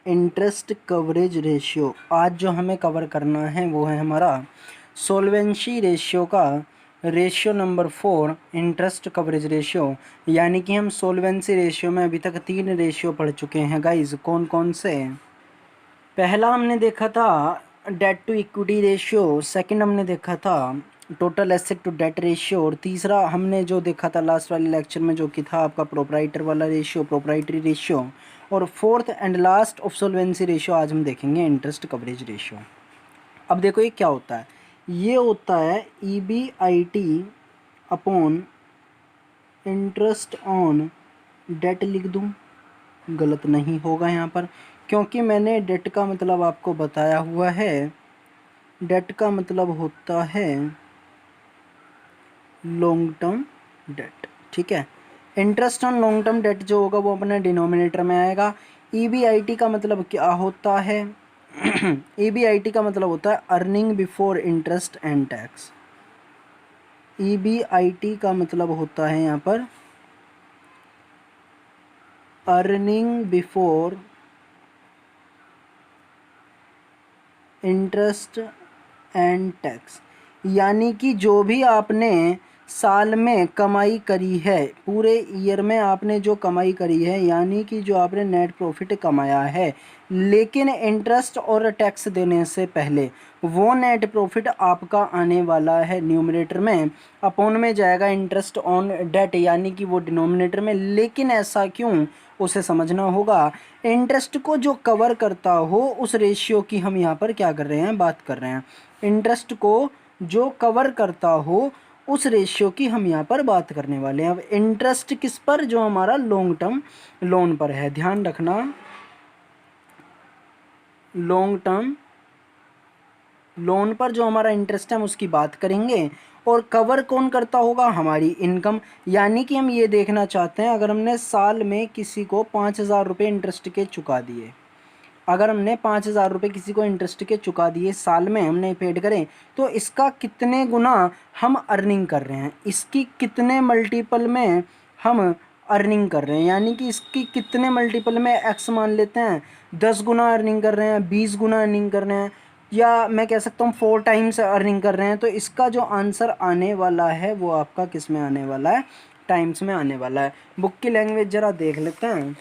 Interest coverage ratio. आज जो हमें कवर करना है वो है हमारा सोल्वेंसी रेशियो का ratio number 4 interest coverage ratio. यानी कि हम सोल्वेंसी रेशियो में अभी तक 3 रेशियो पढ़ चुके हैं गाइज। कौन कौन से? पहला हमने देखा था debt to equity ratio, second हमने देखा था total asset to debt ratio, और तीसरा हमने जो देखा था लास्ट वाले लेक्चर में जो कि था आपका प्रोप्राइटर वाला रेशियो, प्रोप्राइटरी रेशियो, और fourth and last of solvency ratio आज हम देखेंगे इंटरेस्ट कवरेज रेशियो। अब देखो ये क्या होता है, ये होता है EBIT upon interest on debt. लिख दूँ? गलत नहीं होगा यहाँ पर, क्योंकि मैंने डेट का मतलब आपको बताया हुआ है। डेट का मतलब होता है लॉन्ग टर्म डेट, ठीक है। Interest on long term date जो होगा वो अपने डिनोमिनेटर में आएगा। EBIT का मतलब क्या होता है? EBIT का मतलब होता है earning before interest and tax. EBIT का मतलब होता है यहाँ पर earning before interest and tax. यानी कि जो भी आपने साल में कमाई करी है, पूरे ईयर में आपने जो कमाई करी है, यानी कि जो आपने नेट प्रॉफिट कमाया है, लेकिन इंटरेस्ट और टैक्स देने से पहले वो नेट प्रॉफिट आपका आने वाला है न्यूमरेटर में, अपॉन में जाएगा इंटरेस्ट ऑन डेट, यानी कि वो डिनोमिनेटर में। लेकिन ऐसा क्यों, उसे समझना होगा। इंटरेस्ट को जो कवर करता हो उस रेशियो की हम यहाँ पर क्या कर रहे हैं, बात कर रहे हैं। इंटरेस्ट को जो कवर करता हो उस रेशियो की हम यहाँ पर बात करने वाले हैं। अब इंटरेस्ट किस पर? जो हमारा लॉन्ग टर्म लोन पर है, ध्यान रखना, लॉन्ग टर्म लोन पर जो हमारा इंटरेस्ट है हम उसकी बात करेंगे। और कवर कौन करता होगा? हमारी इनकम। यानी कि हम ये देखना चाहते हैं, अगर हमने साल में किसी को 5,000 रुपये इंटरेस्ट के चुका दिए, अगर हमने 5,000 रुपये किसी को इंटरेस्ट के चुका दिए साल में, हमने पेड करें, तो इसका कितने गुना हम अर्निंग कर रहे हैं, इसकी कितने मल्टीपल में हम अर्निंग कर रहे हैं। यानी कि इसकी कितने मल्टीपल में एक्स मान लेते हैं, 10 गुना अर्निंग कर रहे हैं, 20 गुना अर्निंग कर रहे हैं, या मैं कह सकता हूँ 4 टाइम्स अर्निंग कर रहे हैं। तो इसका जो आंसर आने वाला है वो आपका किस में आने वाला है? टाइम्स में आने वाला है। बुक की लैंग्वेज ज़रा देख लेते हैं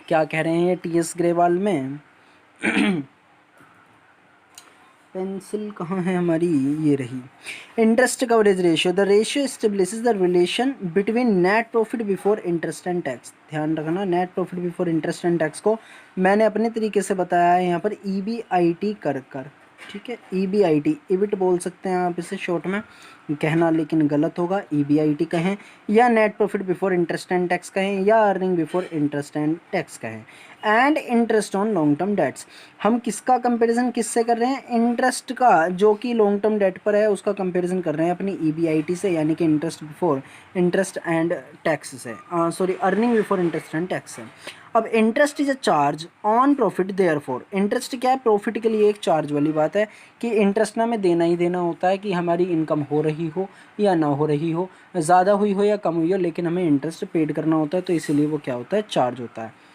क्या कह रहे हैं ये TS ग्रेवाल में। पेंसिल कहाँ है हमारी? ये रही। Interest coverage ratio, the ratio establishes the relation between net profit before interest and tax. ध्यान रखना, net profit before interest and tax को मैंने अपने तरीके से बताया है यहाँ पर EBIT कर, ठीक है। EBIT, इबिट बोल सकते हैं आप इसे शॉर्ट में कहना, लेकिन गलत होगा। EBIT कहें या net profit before interest and tax कहें या earning before interest and tax कहें। And interest on long term debts, हम किसका कंपैरिजन किससे कर रहे हैं? इंटरेस्ट का जो कि लॉन्ग टर्म डेट पर है उसका कंपैरिजन कर रहे हैं अपनी EBIT से, यानी कि interest before interest and tax से, sorry earning before interest and tax से। अब interest is a charge on profit, therefore interest क्या है? प्रॉफिट के लिए एक चार्ज वाली बात है कि इंटरेस्ट ना हमें देना ही देना होता है, कि हमारी इनकम हो रही हो या ना हो रही हो, ज़्यादा हुई हो या कम हुई हो, लेकिन हमें इंटरेस्ट पेड करना होता है, तो इसीलिए वो क्या होता है? चार्ज होता है।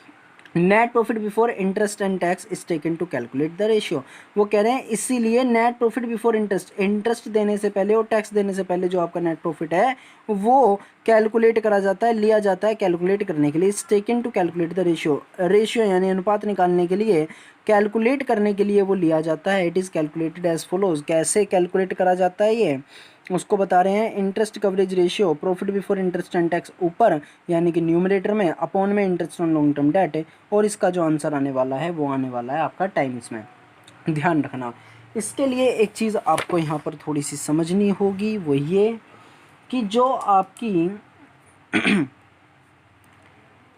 Net profit before interest and tax is taken to calculate the ratio. वो कह रहे हैं इसीलिए net profit before interest, interest देने से पहले और टैक्स देने से पहले जो आपका नेट प्रॉफिट है वो कैलकुलेट करा जाता है, लिया जाता है कैलकुलेट करने के लिए। Is taken to calculate the ratio, ratio यानी अनुपात निकालने के लिए, कैलकुलेट करने के लिए वो लिया जाता है। It is calculated as follows, कैसे कैलकुलेट करा जाता है ये उसको बता रहे हैं। Interest coverage ratio, profit before interest and tax ऊपर यानी कि न्यूमरेटर में, अपॉन में interest on long term debt, और इसका जो आंसर आने वाला है वो आने वाला है आपका टाइम्स में। ध्यान रखना, इसके लिए एक चीज़ आपको यहाँ पर थोड़ी सी समझनी होगी, वो ये कि जो आपकी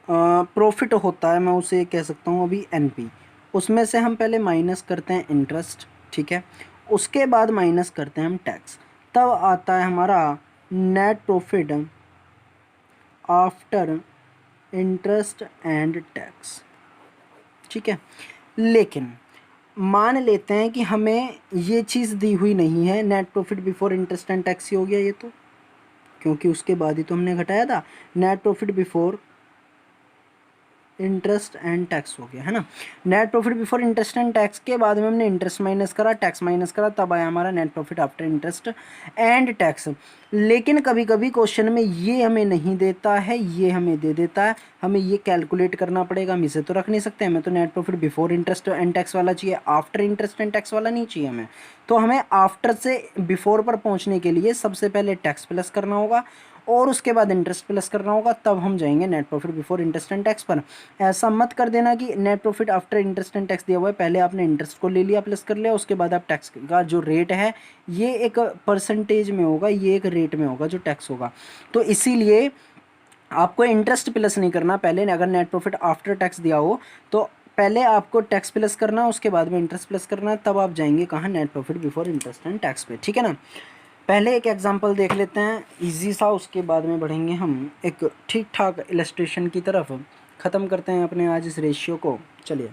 प्रॉफिट होता है, मैं उसे कह सकता हूँ अभी NP, उसमें से हम पहले माइनस करते हैं इंटरेस्ट, ठीक है, उसके बाद माइनस करते हैं हम टैक्स, तब आता है हमारा net profit after interest and tax, ठीक है। लेकिन मान लेते हैं कि हमें ये चीज़ दी हुई नहीं है, net profit before interest and tax ही हो गया ये तो, क्योंकि उसके बाद ही तो हमने घटाया था। Net profit before interest and tax हो गया है ना। Net profit before interest and tax के बाद में हमने इंटरेस्ट माइनस करा, टैक्स माइनस करा, तब आया हमारा net profit after interest and tax. लेकिन कभी कभी क्वेश्चन में ये हमें नहीं देता है, ये हमें दे देता है, हमें ये कैलकुलेट करना पड़ेगा। हम इसे तो रख नहीं सकते, हमें तो net profit before interest and tax वाला चाहिए, आफ्टर इंटरेस्ट एंड टैक्स वाला नहीं चाहिए हमें। तो हमें आफ्टर से बिफोर पर पहुंचने के लिए सबसे पहले टैक्स प्लस करना होगा और उसके बाद इंटरेस्ट प्लस करना होगा, तब हम जाएंगे net profit before interest and tax पर। ऐसा मत कर देना कि net profit after interest and tax दिया हुआ है, पहले आपने इंटरेस्ट को ले लिया प्लस कर लिया, उसके बाद आप टैक्स का जो रेट है ये एक परसेंटेज में होगा, ये एक रेट में होगा जो टैक्स होगा। तो इसीलिए आपको इंटरेस्ट प्लस नहीं करना पहले, अगर नेट प्रॉफिट आफ्टर टैक्स दिया हो तो पहले आपको टैक्स प्लस करना, उसके बाद में इंटरेस्ट प्लस करना, तब आप जाएंगे कहाँ, net profit before interest and tax पे। ठीक है ना। पहले एक एग्जांपल देख लेते हैं इजी सा, उसके बाद में बढ़ेंगे हम एक ठीक ठाक इलस्ट्रेशन की तरफ। ख़त्म करते हैं अपने आज इस रेशियो को। चलिए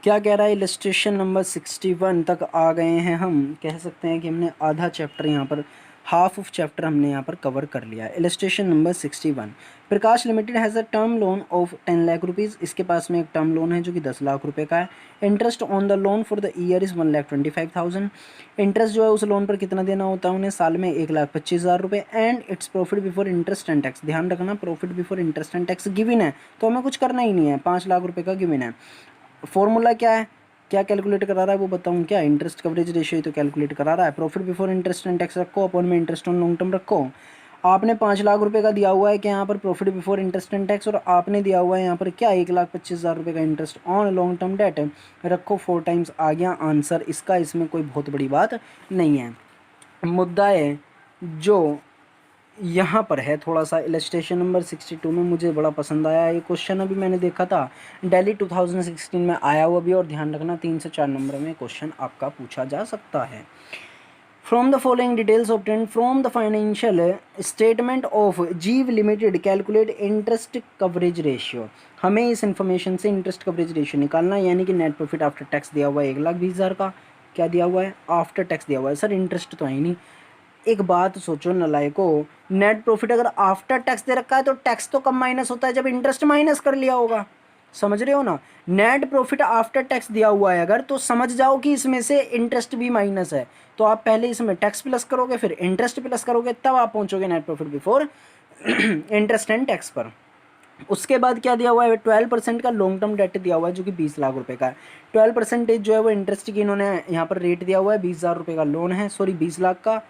क्या कह रहा है, इलस्ट्रेशन नंबर 61 तक आ गए हैं हम। कह सकते हैं कि हमने आधा चैप्टर यहाँ पर, हाफ ऑफ चैप्टर हमने यहाँ पर कवर कर लिया है। Illustration number 61, Prakash limited has a term loan of 10 lakh rupees. इसके पास में एक टर्म लोन है जो कि 10 लाख रुपए का है। Interest on the loan for the year is 1,25,000। Interest जो है उस लोन पर कितना देना होता है उन्हें, साल में 1,25,000 रुपये। And its profit before interest and tax, ध्यान रखना profit before interest and tax given है तो हमें कुछ करना ही नहीं है, 5 लाख रुपये का गिवन है। फॉर्मूला क्या है, क्या कैलकुलेट करा रहा है वो बताऊँ क्या, इंटरेस्ट कवरेज रेशियो ही तो कैलकुलेट करा रहा है। Profit before interest and tax रखो, अपॉन में इंटरेस्ट ऑन लॉन्ग टर्म रखो। आपने 5 लाख रुपए का दिया हुआ है कि यहाँ पर profit before interest and tax, और आपने दिया हुआ है यहाँ पर क्या, 1,25,000 रुपये का interest on long term date रखो। 4 टाइम्स आ गया आंसर इसका, इसमें कोई बहुत बड़ी बात नहीं है। मुद्दा है जो यहाँ पर है थोड़ा सा, इलस्ट्रेशन नंबर 62 में मुझे बड़ा पसंद आया ये क्वेश्चन, अभी मैंने देखा था दिल्ली 2016 में आया हुआ भी, और ध्यान रखना 3 से 4 नंबर में क्वेश्चन आपका पूछा जा सकता है। From the following details obtained from the financial statement of Jeev limited calculate interest coverage ratio. हमें इस इन्फॉर्मेशन से इंटरेस्ट कवरेज रेशियो निकालना है, यानी कि नेट प्रॉफिट आफ्टर टैक्स दिया हुआ है 1,20,000 का, क्या दिया हुआ है, आफ्टर टैक्स दिया हुआ है। सर इंटरेस्ट तो है ही नहीं। एक बात सोचो नलायको, नेट प्रॉफिट अगर आफ्टर टैक्स दे रखा है तो टैक्स तो कम माइनस होता है जब इंटरेस्ट माइनस कर लिया होगा, समझ रहे हो ना। नेट प्रॉफिट आफ्टर टैक्स दिया हुआ है अगर, तो समझ जाओ कि इसमें से इंटरेस्ट भी माइनस है, तो आप पहले इसमें टैक्स प्लस करोगे फिर इंटरेस्ट प्लस करोगे, तब आप पहुंचोगे net profit before interest and tax पर। उसके बाद क्या दिया हुआ है, 12% का लॉन्ग टर्म डेट दिया हुआ है जो कि 20 लाख रुपए का है। 12% जो है वो इंटरेस्ट की इन्होंने यहाँ पर रेट दिया हुआ है, 20,000 रुपये का लोन है, सॉरी 20 लाख का,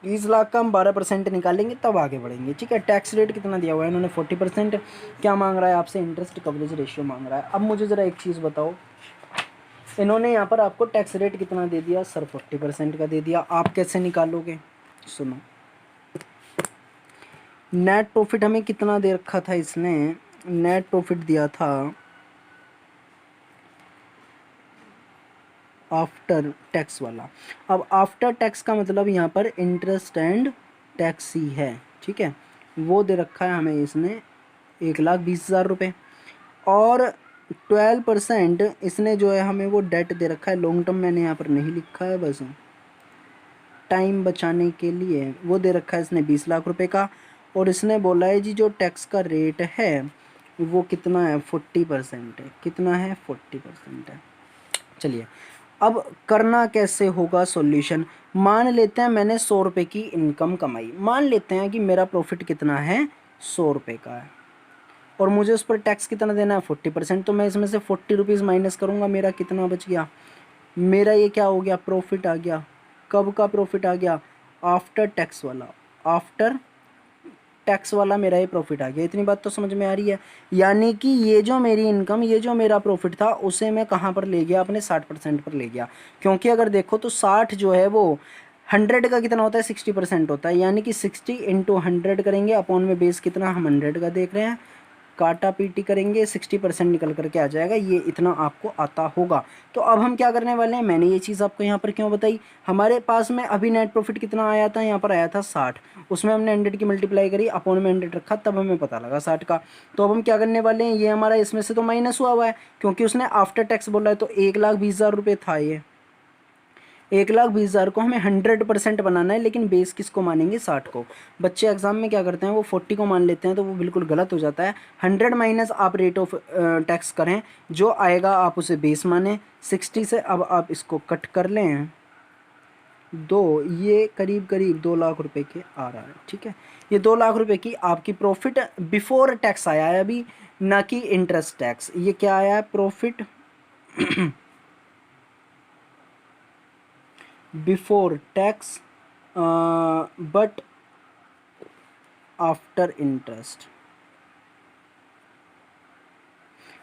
20 लाख का हम 12% निकालेंगे तब आगे बढ़ेंगे। ठीक है, टैक्स रेट कितना दिया हुआ है इन्होंने, 40%। क्या मांग रहा है आपसे, इंटरेस्ट कवरेज रेशियो मांग रहा है। अब मुझे ज़रा एक चीज़ बताओ, इन्होंने यहाँ पर आपको टैक्स रेट कितना दे दिया सर, 40% का दे दिया, आप कैसे निकालोगे। सुनो, नेट प्रॉफिट हमें कितना दे रखा था इसने, नेट प्रॉफिट दिया था आफ्टर टैक्स वाला। अब आफ्टर टैक्स का मतलब यहाँ पर इंटरेस्ट एंड टैक्स ही है, ठीक है। वो दे रखा है हमें इसने 1,20,000 रुपये, और 12% इसने जो है हमें वो डेट दे रखा है, लॉन्ग टर्म मैंने यहाँ पर नहीं लिखा है बस टाइम बचाने के लिए, वो दे रखा है इसने 20 लाख रुपए का। और इसने बोला है जी जो टैक्स का रेट है वो कितना है, 40% है। कितना है, 40% है। चलिए अब करना कैसे होगा सॉल्यूशन। मान लेते हैं मैंने 100 रुपये की इनकम कमाई, मान लेते हैं कि मेरा प्रॉफिट कितना है, 100 रुपये का है, और मुझे उस पर टैक्स कितना देना है, 40%। तो मैं इसमें से 40 रुपीज़ माइनस करूँगा, मेरा कितना बच गया, मेरा ये क्या हो गया, प्रॉफिट आ गया। कब का प्रॉफिट आ गया, आफ्टर टैक्स वाला, आफ्टर टैक्स वाला मेरा ये प्रॉफिट आ गया। इतनी बात तो समझ में आ रही है। यानी कि ये जो मेरी इनकम, ये जो मेरा प्रॉफिट था उसे मैं कहाँ पर ले गया, अपने 60% पर ले गया। क्योंकि अगर देखो तो 60 जो है वो 100 का कितना होता है, 60% होता है। यानी कि 60 इंटू 100 करेंगे, अपॉन में बेस कितना हम 100 का देख रहे हैं, काटा पीटी करेंगे 60% निकल करके आ जाएगा। ये इतना आपको आता होगा। तो अब हम क्या करने वाले हैं, मैंने ये चीज़ आपको यहाँ पर क्यों बताई, हमारे पास में अभी नेट प्रॉफिट कितना आया था, यहाँ पर आया था 60, उसमें हमने 100 की मल्टीप्लाई करी, अपॉन में 100 रखा, तब हमें पता लगा 60 का। तो अब हम क्या करने वाले हैं, ये हमारा इसमें से तो माइनस हुआ है क्योंकि उसने आफ्टर टैक्स बोला है, तो 1,20,000 रुपये था ये। 1,20,000 को हमें 100% बनाना है, लेकिन बेस किसको मानेंगे, 60 को। बच्चे एग्जाम में क्या करते हैं, वो 40 को मान लेते हैं, तो वो बिल्कुल गलत हो जाता है। 100 माइनस आप रेट ऑफ टैक्स करें, जो आएगा आप उसे बेस माने। 60 से अब आप इसको कट कर लें, ये करीब करीब 2 लाख रुपए के आ रहा है। ठीक है, ये 2 लाख रुपए की आपकी प्रॉफिट बिफोर टैक्स आया है अभी, ना कि इंटरेस्ट टैक्स। ये क्या आया है, profit before tax but after interest,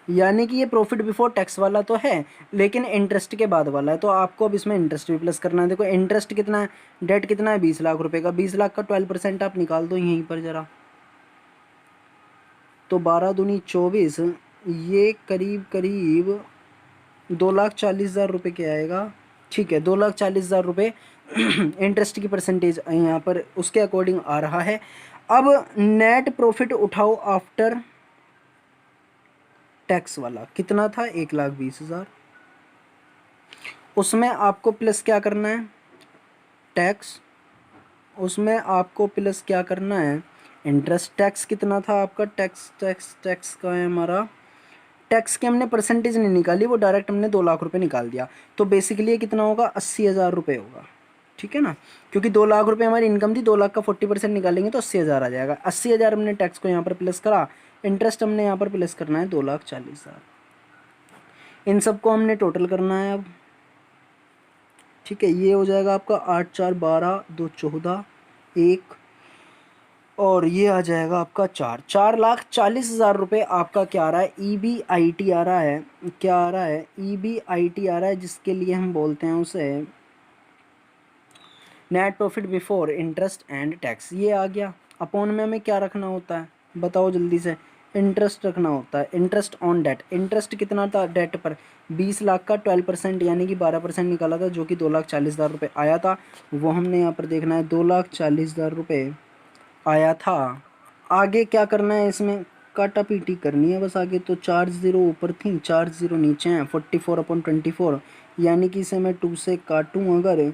यानी कि ये प्रॉफिट बिफोर टैक्स वाला तो है, लेकिन इंटरेस्ट के बाद वाला है। तो आपको अब इसमें इंटरेस्ट भी प्लस करना है। देखो इंटरेस्ट कितना है, डेट कितना है, 20 लाख रुपए का। 20 लाख का 12% आप निकाल दो यहीं पर ज़रा, तो 12 दूनी 24, ये करीब करीब 2,40,000 रुपये के आएगा। ठीक है, 2,40,000 रुपये इंटरेस्ट की परसेंटेज यहाँ पर उसके अकॉर्डिंग आ रहा है। अब नेट प्रॉफिट उठाओ आफ्टर टैक्स वाला, कितना था, 1,20,000। उसमें आपको प्लस क्या करना है, टैक्स। उसमें आपको प्लस क्या करना है, इंटरेस्ट। टैक्स कितना था आपका, टैक्स का है हमारा, टैक्स की हमने परसेंटेज नहीं निकाली, वो डायरेक्ट हमने 2 लाख रुपए निकाल दिया। तो बेसिकली ये कितना होगा, 80,000 रुपये होगा। ठीक है ना, क्योंकि 2 लाख रुपए हमारी इनकम थी, 2 लाख का 40% निकालेंगे तो 80,000 आ जाएगा। 80,000 हमने टैक्स को यहाँ पर प्लस करा, इंटरेस्ट हमने यहाँ पर प्लस करना है 2,40,000। इन सबको हमने टोटल करना है अब। ठीक है, ये हो जाएगा आपका 8 4 12 2 14 1, और ये आ जाएगा आपका 4,40,000 रुपये आपका क्या आ रहा है, EBIT आ रहा है। क्या आ रहा है, EBIT आ रहा है, जिसके लिए हम बोलते हैं उसे net profit before interest and tax. ये आ गया। अपॉन में हमें क्या रखना होता है, बताओ जल्दी से, इंटरेस्ट रखना होता है, इंटरेस्ट ऑन डेट। इंटरेस्ट कितना था डेट पर, 20 लाख का 12% यानी कि 12% निकाला था, जो कि 2,40,000 रुपये आया था। वो हमने यहाँ पर देखना है, 2,40,000 रुपये आया था। आगे क्या करना है, इसमें काटा पीटी करनी है बस आगे। तो 4 0 ऊपर थी, 4 0 नीचे हैं, 44/24, यानी कि इसे मैं 2 से काटूँ अगर,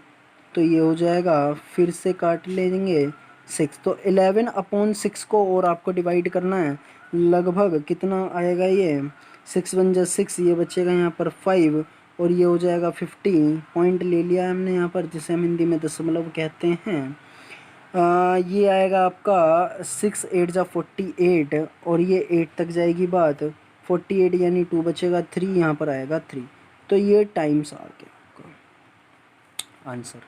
तो ये हो जाएगा, फिर से काट लेंगे 6, तो 11/6 को और आपको डिवाइड करना है। लगभग कितना आएगा ये, 6 1 जा 6, ये बचेगा यहाँ पर 5, और ये हो जाएगा 50 पॉइंट ले लिया है हमने यहाँ पर, जिसे हम हिंदी में दशमलव कहते हैं। ये आएगा आपका 6 8 जा 48, और ये 8 तक जाएगी बात, 48 यानी 2 बचेगा, 3 यहाँ पर आएगा 3। तो ये टाइम्स आ गया आपका आंसर।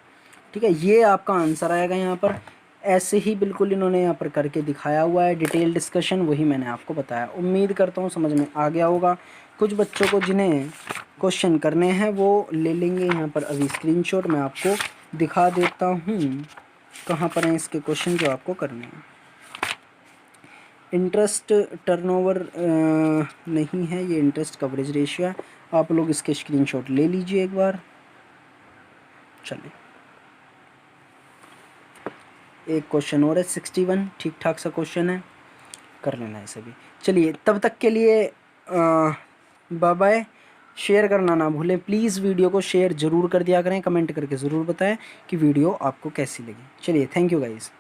ठीक है, ये आपका आंसर आएगा यहाँ पर। ऐसे ही बिल्कुल इन्होंने यहाँ पर करके दिखाया हुआ है, डिटेल डिस्कशन वही मैंने आपको बताया। उम्मीद करता हूँ समझ में आ गया होगा। कुछ बच्चों को जिन्हें क्वेश्चन करने हैं वो ले लेंगे यहाँ पर अभी स्क्रीनशॉट। मैं आपको दिखा देता हूँ कहाँ पर हैं इसके क्वेश्चन जो आपको करने हैं। इंटरेस्ट टर्नओवर नहीं है, ये इंटरेस्ट कवरेज रेशियो है। आप लोग इसके स्क्रीनशॉट ले लीजिए एक बार। चलिए, एक क्वेश्चन और है 61, ठीक ठाक सा क्वेश्चन है, कर लेना है इसे भी। चलिए, तब तक के लिए बाय बाय। शेयर करना ना भूलें प्लीज़, वीडियो को शेयर ज़रूर कर दिया करें, कमेंट करके ज़रूर बताएं कि वीडियो आपको कैसी लगी। चलिए, थैंक यू गाइज़।